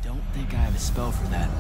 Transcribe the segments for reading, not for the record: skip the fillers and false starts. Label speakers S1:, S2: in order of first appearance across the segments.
S1: Don't think I have a spell for that.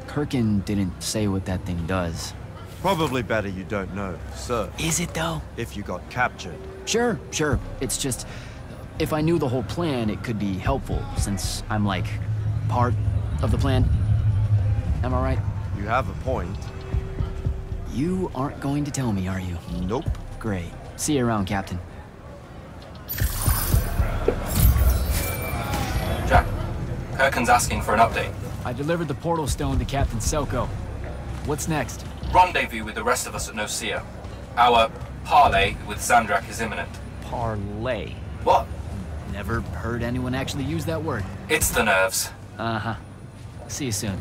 S1: Kirkin didn't say what that thing does.
S2: Probably better you don't know, sir.
S1: Is it though?
S2: If you got captured.
S1: Sure. It's just, if I knew the whole plan, it could be helpful, since I'm like, part of the plan. Am I right?
S2: You have a point.
S1: You aren't going to tell me, are you?
S2: Nope.
S1: Great. See you around, Captain.
S3: Jack, Kirkin's asking for an update.
S1: I delivered the portal stone to Captain Selko. What's next?
S3: Rendezvous with the rest of us at Nicaea. Our parley with Zandrak is imminent.
S1: Parlay.
S3: What?
S1: Never heard anyone actually use that word.
S3: It's the nerves.
S1: Uh-huh. See you soon.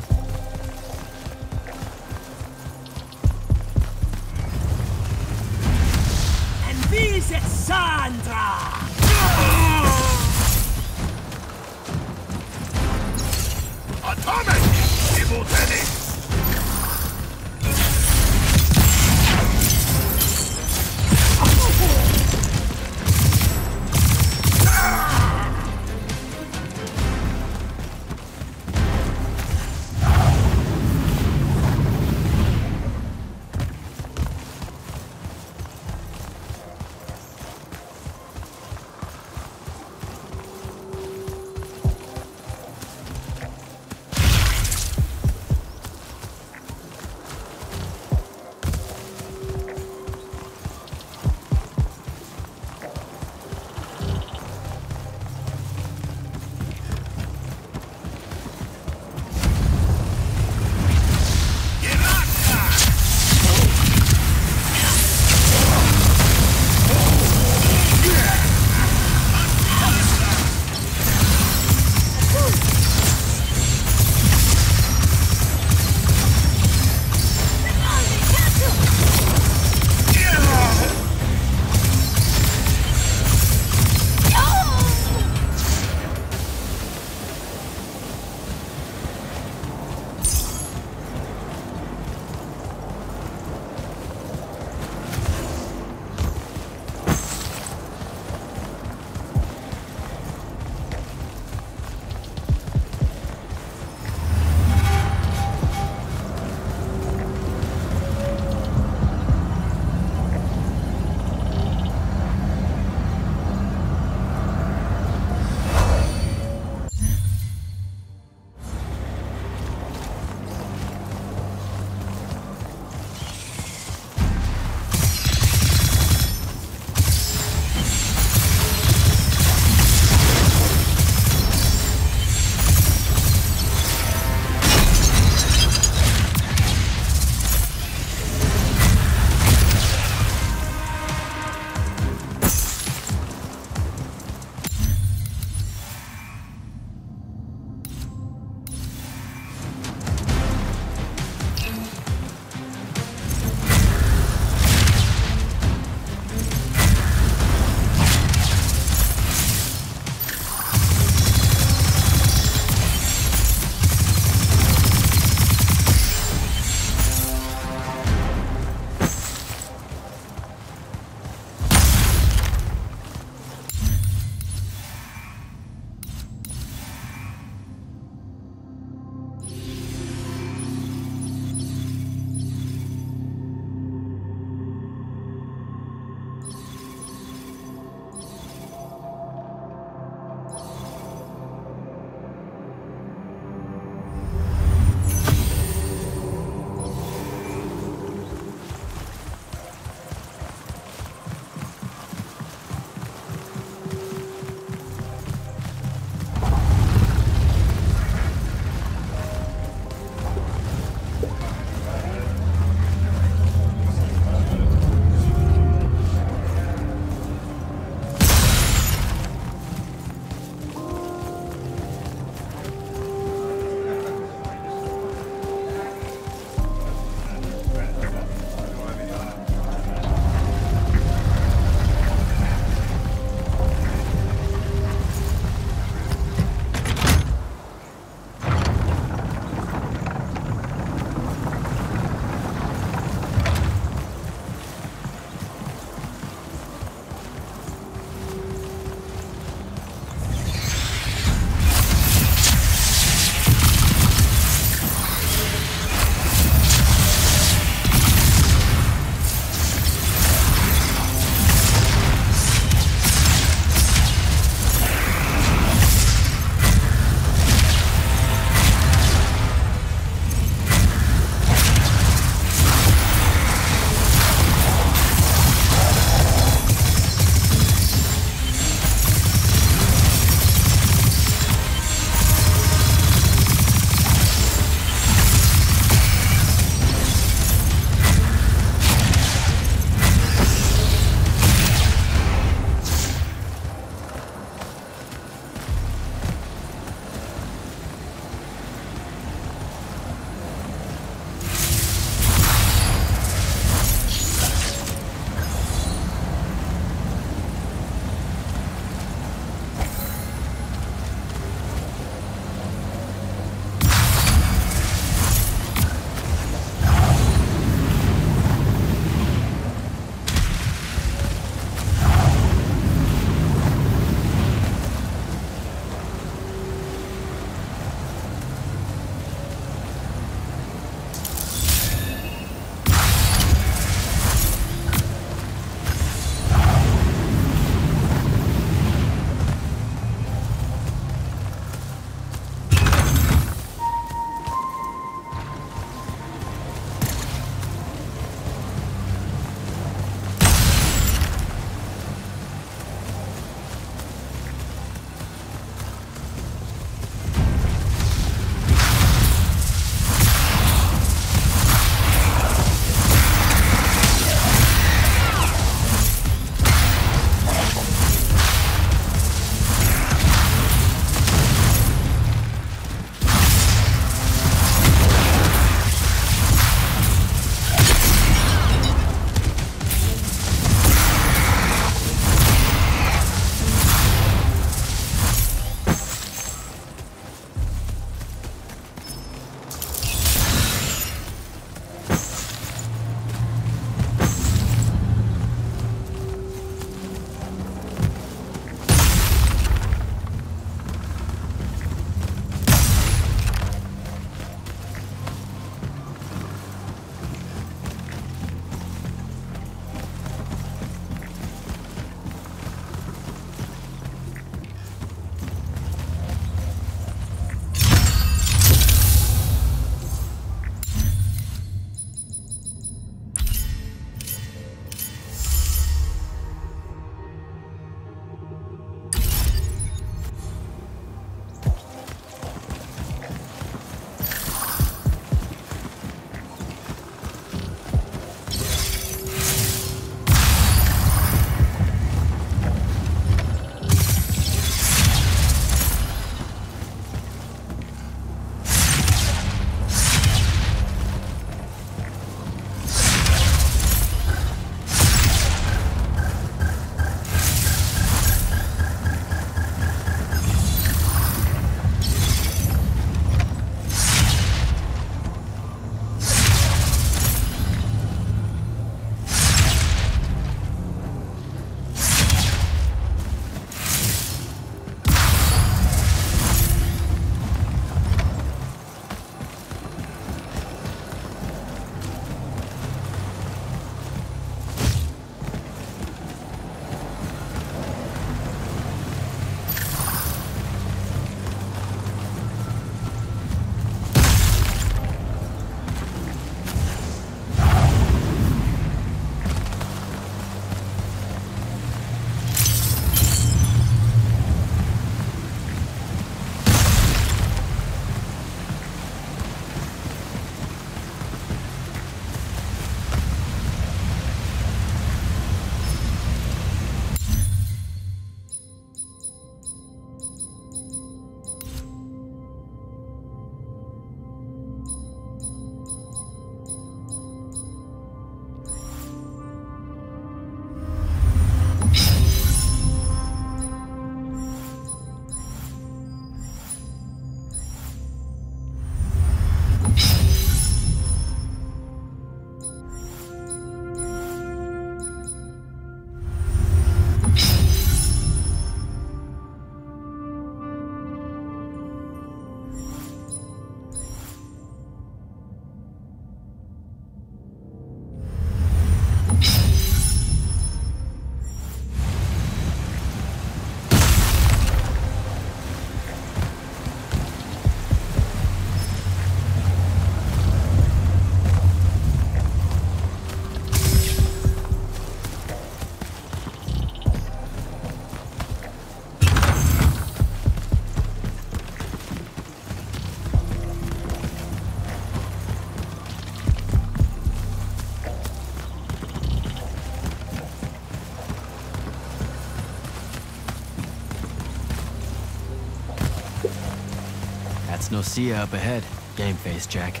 S1: That's Nocia up ahead. Game face, Jack.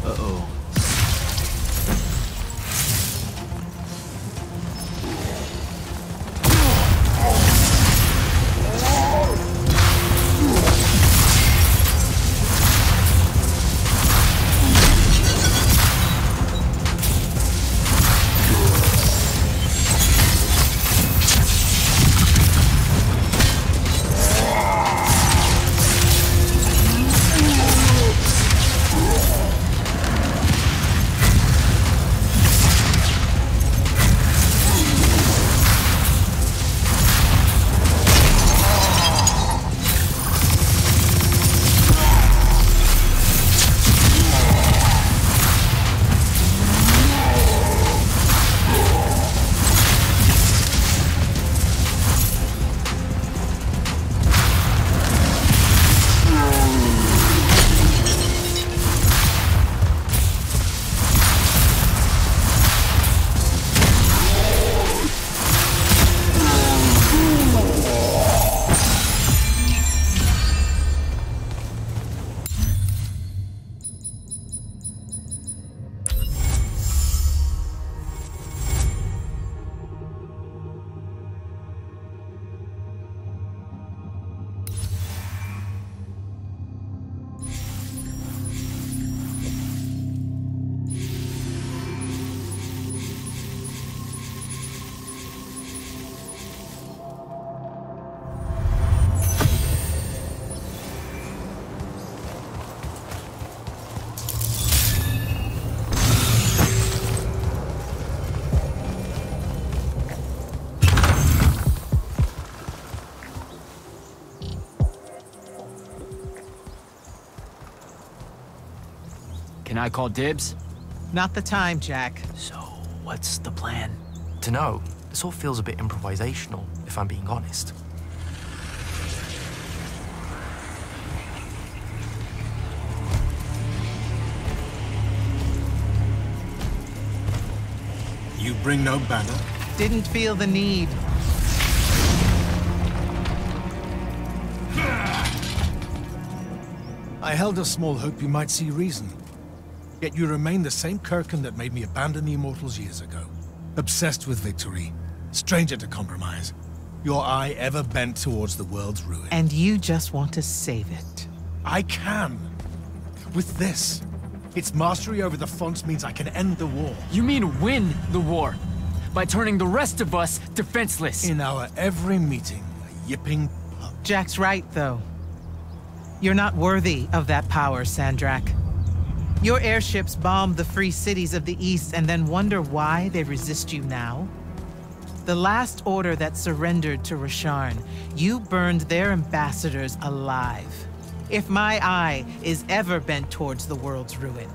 S1: Uh-oh. Can I call dibs?
S4: Not the time, Jack.
S1: So, what's the plan?
S5: Dunno. This all feels a bit improvisational, if I'm being honest.
S6: You bring no banner?
S4: Didn't feel the need.
S6: I held a small hope you might see reason. Yet you remain the same Kirkin that made me abandon the Immortals years ago. Obsessed with victory, stranger to compromise. Your eye ever bent towards the world's ruin.
S4: And you just want to save it.
S6: I can. With this. Its mastery over the fonts means I can end the war.
S1: You mean win the war? By turning the rest of us defenseless?
S6: In our every meeting, a yipping pup.
S4: Jack's right, though. You're not worthy of that power, Sandrak. Your airships bombed the free cities of the East and then wonder why they resist you now? The last order that surrendered to Rasharn, you burned their ambassadors alive. If my eye is ever bent towards the world's ruin,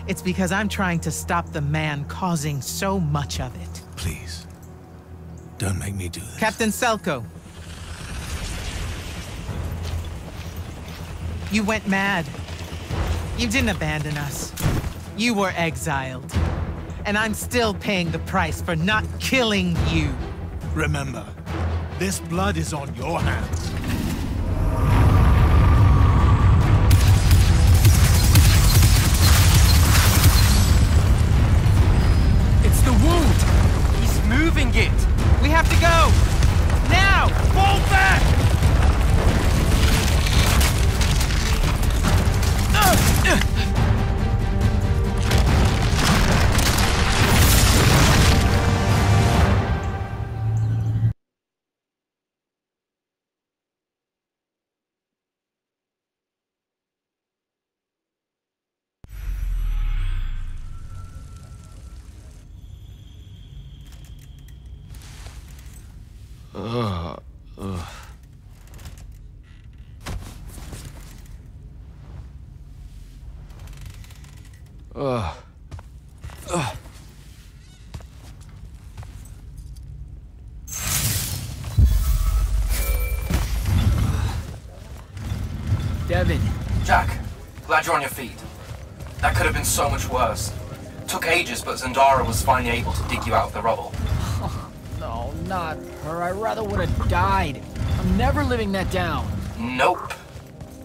S4: it's because I'm trying to stop the man causing so much of it.
S6: Please, don't make me do this.
S4: Captain Selko. You went mad. You didn't abandon us. You were exiled. And I'm still paying the price for not killing you.
S6: Remember, this blood is on your hands.
S1: It's the wound!
S5: He's moving it!
S4: We have to go! Now!
S6: Fall back!
S1: Devin.
S3: Jack, glad you're on your feet. That could have been so much worse. Took ages, but Zendara was finally able to dig you out of the rubble.
S1: No, not her. I rather would have died. I'm never living that down.
S3: Nope.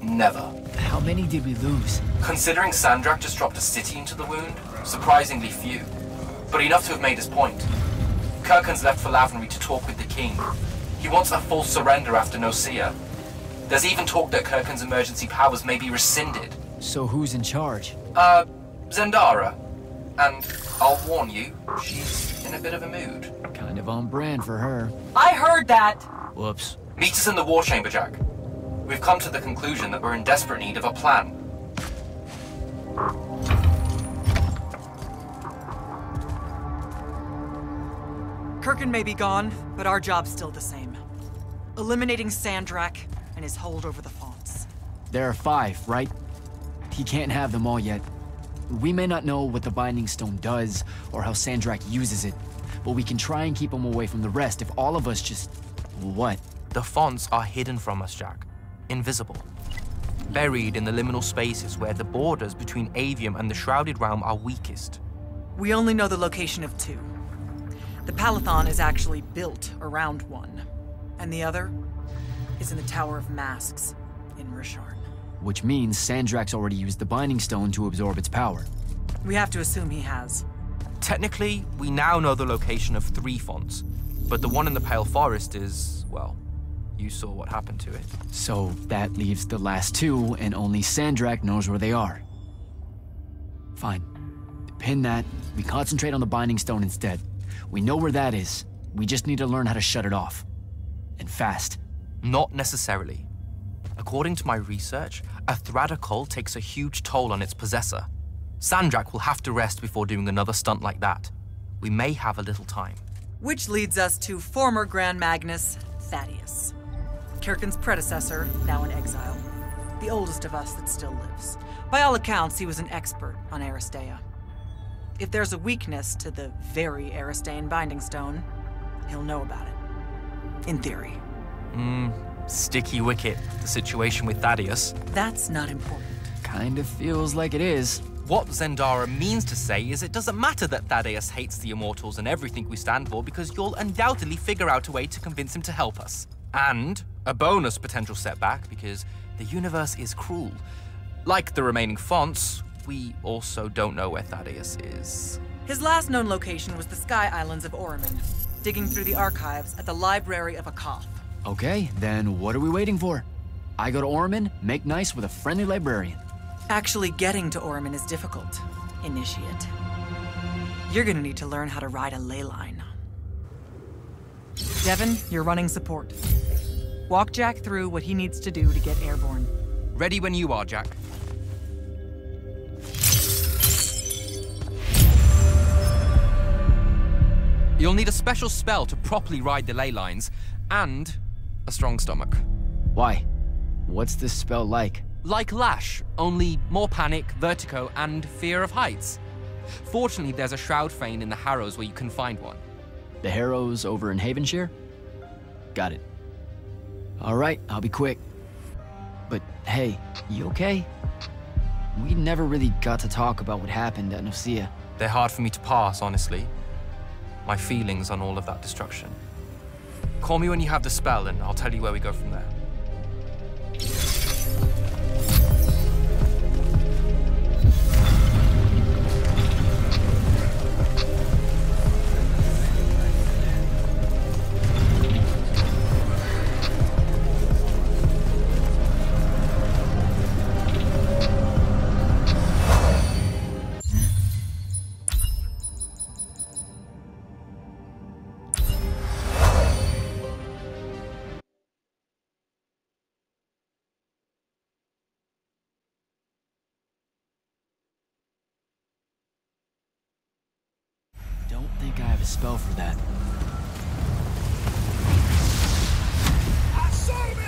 S3: Never.
S1: How many did we lose?
S3: Considering Sandrak just dropped a city into the wound, surprisingly few. But enough to have made his point. Kirkhan's left for Lavenry to talk with the king. He wants a full surrender after Nosea. There's even talk that Kirkhan's emergency powers may be rescinded.
S1: So who's in charge?
S3: Zendara. And I'll warn you, she's in a bit of a mood.
S1: Kind of on brand for her.
S7: I heard that!
S1: Whoops.
S3: Meet us in the war chamber, Jack. We've come to the conclusion that we're in desperate need of a plan.
S7: Kirkhan may be gone, but our job's still the same. Eliminating Sandrak and his hold over the fonts.
S1: There are 5, right? He can't have them all yet. We may not know what the Binding Stone does, or how Sandrak uses it, but we can try and keep him away from the rest if all of us just... what?
S5: The fonts are hidden from us, Jack. Invisible. Buried in the liminal spaces where the borders between Aveum and the Shrouded Realm are weakest.
S7: We only know the location of 2. The Palathon is actually built around one, and the other is in the Tower of Masks in Risharn.
S1: Which means Sandrak's already used the Binding Stone to absorb its power.
S7: We have to assume he has.
S5: Technically, we now know the location of 3 fonts, but the one in the Pale Forest is, well, you saw what happened to it.
S1: So that leaves the last 2, and only Sandrak knows where they are. Fine. Pin that. We concentrate on the Binding Stone instead. We know where that is. We just need to learn how to shut it off. And fast.
S5: Not necessarily. According to my research, a Thradakol takes a huge toll on its possessor. Sandrak will have to rest before doing another stunt like that. We may have a little time.
S7: Which leads us to former Grand Magnus, Thaddeus. Kirkhan's predecessor, now in exile. The oldest of us that still lives. By all accounts, he was an expert on Aristea. If there's a weakness to the very Aristean Binding Stone, he'll know about it. In theory.
S5: Sticky wicket, the situation with Thaddeus.
S7: That's not important.
S1: Kind of feels like it is.
S5: What Zendara means to say is it doesn't matter that Thaddeus hates the Immortals and everything we stand for, because you'll undoubtedly figure out a way to convince him to help us. And a bonus potential setback, because the universe is cruel. Like the remaining fonts, we also don't know where Thaddeus is.
S7: His last known location was the Sky Islands of Oromon, digging through the archives at the Library of Akoth.
S1: Okay, then what are we waiting for? I go to Oromon, make nice with a friendly librarian.
S7: Actually getting to Oromon is difficult, Initiate. You're gonna need to learn how to ride a ley line. Devin, you're running support. Walk Jack through what he needs to do to get airborne.
S5: Ready when you are, Jack. You'll need a special spell to properly ride the ley lines, and a strong stomach.
S1: Why? What's this spell like?
S5: Like Lash, only more panic, vertigo, and fear of heights. Fortunately, there's a Shroud Fane in the Harrows where you can find one.
S1: The Harrows over in Havenshire? Got it. All right, I'll be quick. But hey, you okay? We never really got to talk about what happened at Nosea.
S5: They're hard for me to pass, honestly. My feelings on all of that destruction. Call me when you have the spell, and I'll tell you where we go from there.
S1: Don't think I have a spell for that.
S6: I saw him